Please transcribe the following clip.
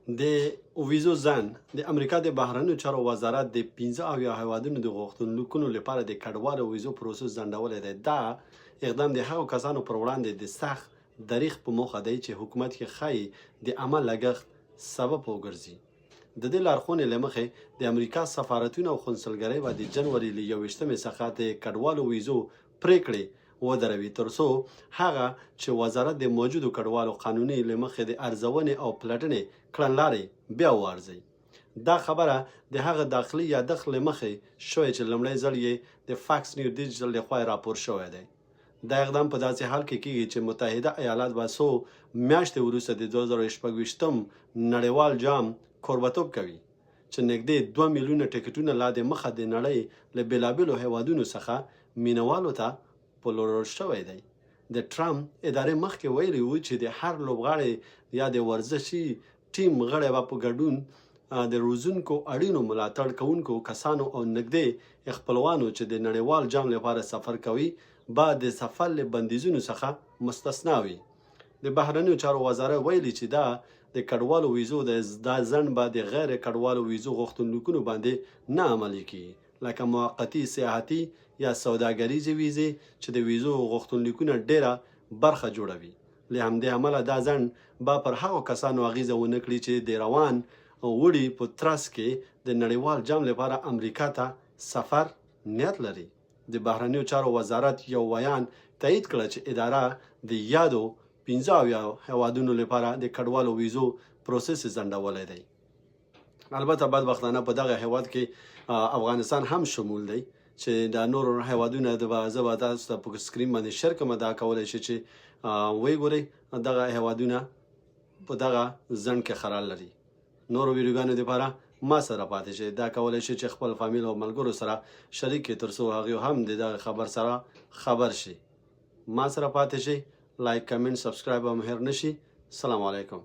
د ویزو ځنډ د امریکا د بهرنیو چارو وزارت د 15 هیوادونو د غوښتنلیکونو لپاره د کډوالو ویزو پروسس ځنډولی دی. دا اقدام د هغو کسانو پر وړاندې د سخت دریغ په موخه دی چې حکومت یې ښایي د عامه لګښت سبب وګرځي. د دې لارښوونې له مخې د امریکا سفارتونه او قونسلګرۍ به د جنوري له 21 څخه د کډوالو ویزو پریکړې ودروي، ترڅو هغه چې وزارت د موجودو کډوالو قانوني له مخې د ارزونې او پلټنې کړنلارې بیا وارزوي. دا خبره د هغه داخلي یادښت له مخې شوې چې لومړی ځل یې د فاکس نیو ډیجیټل لخوا راپور شوی دی. دا اقدام په داسې حال کې کیږي چې متحده ایالات به څو میاشتې وروسته د 2026 نړیوال جام کوربتوب کوي چې نږدې 2 میلیونه ټکټونه لا د مخه د نړۍ له بېلابېلو هیوادونو څخه مینوالو ته پلورل شوی دی. د ټرمپ ادارې مخکې ویلي وو چې د هر لوبغاړي یا د ورزشي ټیم غړی به په ګډون د روزونکو اړینو ملاتړ کوونکو کسانو او نږدې خپلوانو چې د نړیوال جام لپاره سفر کوي با د سفر له بندیزونو څخه مستثنا وي. د بهرنیو چارو وزارت ویلي چې دا د کډوالو ویزو دا ځنډ به د غیر کډوالو ویزو غوښتنلیکونو باندې نه عملي کیږي، لکه موقتي سیاحتي یا سوداګریزې ویزې چې د ویزو غوښتنلیکونه ډیره برخه جوړوي. له همدې امله دا ځنډ به پر هغو کسانو اغیزه ونه کړي چې د روان وړي په ترڅ کې د نړیوال جام لپاره امریکا ته سفر نیت لري. د بهرنیو چارو وزارت یو بیان تایید کړه چې اداره د یادو 15 هیوادونو لپاره د کډوالو ویزو پروسس ځنډولی دی. البته بدبختانه په دغه هیواد کې افغانستان هم شمول دی چې د نورو هیوادونو زه به تاسو ته په سکرین باندې شیر کوم. دا کولی شي چې ویې ګورئ دغه هیوادونه په دغه ځنډ کې خلل لري. نورو ویډیوګانو لپاره ما سره پاتې شئ. دا کولی شي چې خپل فامیل او ملګرو سره شریک کړي ترڅو هغوی هم د دغه خبر سره خبر شي. ما سره پاتې شئ. لایک، کمنټ، سبسکرایب هم هیر نشي. السلام علیکم.